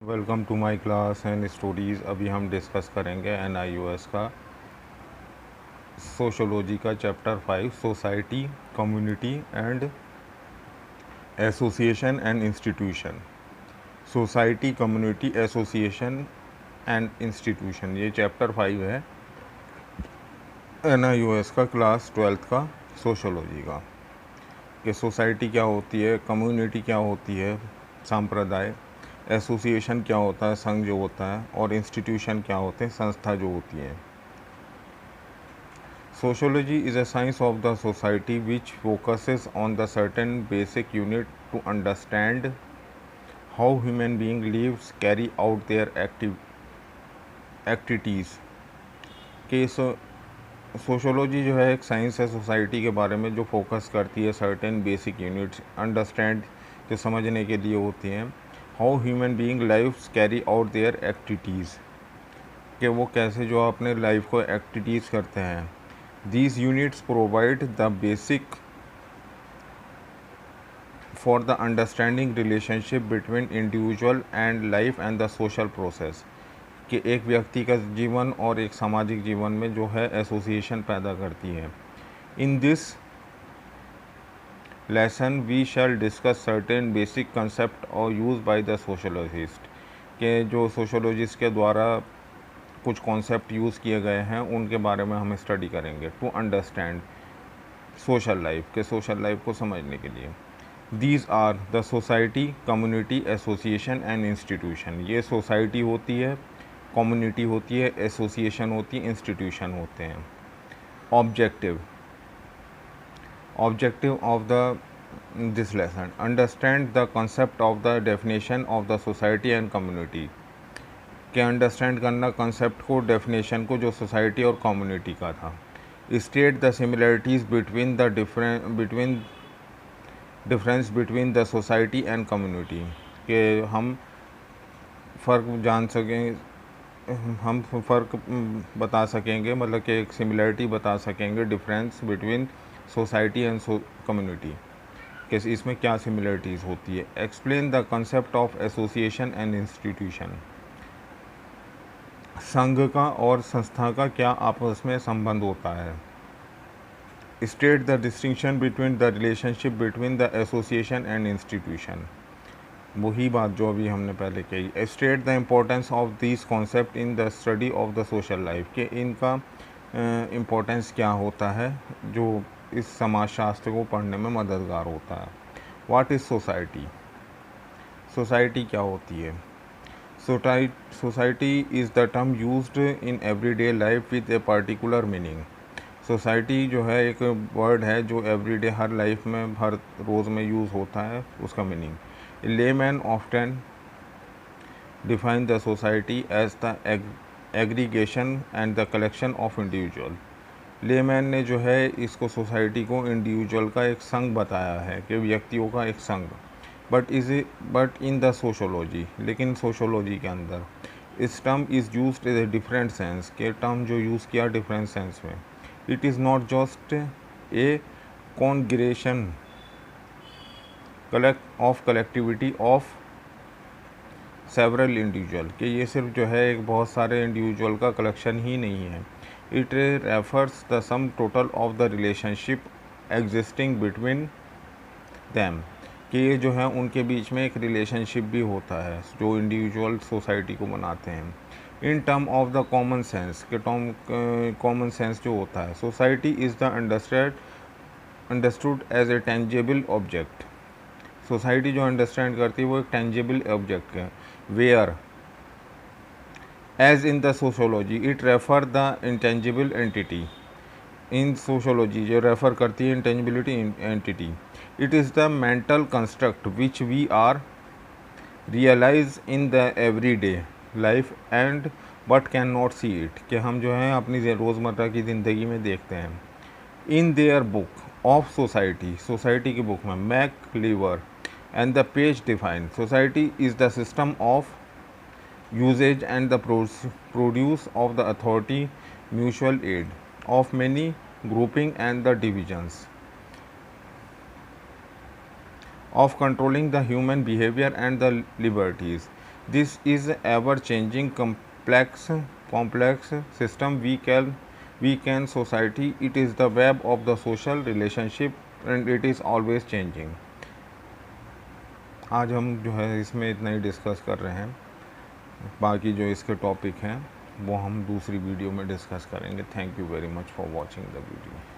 Welcome to my class and stories. अभी हम discuss करेंगे NIOS का सोशोलॉजी का chapter 5 society, community and association and institution. Society, community, association and institution, ये chapter 5 है NIOS का क्लास 12th का सोशोलॉजी का। कि सोसाइटी क्या होती है, कम्युनिटी क्या होती है, संप्रदाय, एसोसिएशन क्या होता है, संघ जो होता है, और इंस्टीट्यूशन क्या होते हैं, संस्था जो होती हैं। Sociology is a science of the society which focuses on the certain basic unit to understand how human being lives, carry out their activities। के सोशोलॉजी जो है एक साइंस है सोसाइटी के बारे में जो फोकस करती है सर्टेन बेसिक यूनिट्स अंडरस्टैंड जो समझने के लिए होती हैं। How human being lives carry out there activities, कि वो कैसे जो अपने लाइफ को एक्टिविटीज़ करते हैं। These units provide the basic for the understanding relationship between individual and life and the social process। कि एक व्यक्ति का जीवन और एक सामाजिक जीवन में जो है एसोसिएशन पैदा करती है। In this lesson we shall discuss certain basic concept और यूज बाय द सोशोलॉजिस्ट, के जो सोशोलॉजिस्ट के द्वारा कुछ कॉन्सेप्ट यूज़ किए गए हैं उनके बारे में हम स्टडी करेंगे टू अंडरस्टैंड सोशल लाइफ, के सोशल लाइफ को समझने के लिए। These are the society, community, association and institution. ये सोसाइटी होती है, कम्युनिटी होती है, एसोसिएशन होती है, इंस्टीट्यूशन होते हैं। Objective of the this lesson, understand the concept of the definition of the society and community, के अंडरस्टैंड करना कंसेप्ट को, डेफिनेशन को जो सोसाइटी और कम्युनिटी का था। State the similarities between difference between the society and community, के हम फ़र्क जान सकें, हम फ़र्क बता सकेंगे, मतलब कि एक सिमिलरिटी बता सकेंगे difference between society and community, कि इसमें क्या सिमिलरिटीज़ होती है। Explain the concept of association and institution, संघ का और संस्था का क्या आपस में संबंध होता है। State the distinction between the relationship between the association and institution, वही बात जो अभी हमने पहले कही। State the importance of this concept in the study of the social life, के इनका इम्पोर्टेंस क्या होता है जो इस समाजशास्त्र को पढ़ने में मददगार होता है। व्हाट इज़ सोसाइटी, सोसाइटी क्या होती है। Society is the term used in everyday life with a particular meaning. Society जो है एक वर्ड है जो एवरीडे हर लाइफ में हर रोज़ में यूज़ होता है, उसका meaning. Layman often define the society as the aggregation and the collection of individual. Layman ने जो है इसको सोसाइटी को इंडिविजुअल का एक संघ बताया है, कि व्यक्तियों का एक संघ। बट इन द सोशोलॉजी, लेकिन सोशोलॉजी के अंदर इस term is used in a different sense, के टर्म जो यूज़ किया डिफरेंट सेंस में। It is not just a congregation of collectivity of several individual, कि ये सिर्फ जो है एक बहुत सारे इंडिविजुअल का कलेक्शन ही नहीं है। It refers the sum total of the relationship existing between them, कि ये जो है उनके बीच में एक रिलेशनशिप भी होता है जो इंडिविजुअल सोसाइटी को बनाते हैं। In term of the common sense, के कॉमन सेंस जो होता है, society is the understood as a tangible object. Society जो अंडरस्टैंड करती है वो एक टेंजिबल ऑब्जेक्ट है। Whereas in the sociology it refer the intangible entity, in sociology जो रेफ़र करती है intangibility entity. It is the mental construct which we are realise in the everyday life and but can not see it, कि हम जो है अपनी रोज़मर्रा की ज़िंदगी में देखते हैं। In their book of society, society की बुक में MacIver and the Page define society is the system of usages and the produce of the authority mutual aid of many grouping and the divisions of controlling the human behavior and the liberties, This is ever changing complex system we can society. It is the web of the social relationship and it is always changing. आज हम जो है इसमें इतना ही discuss कर रहे हैं, बाकी जो इसके टॉपिक हैं वो हम दूसरी वीडियो में डिस्कस करेंगे. Thank you very much for watching the video.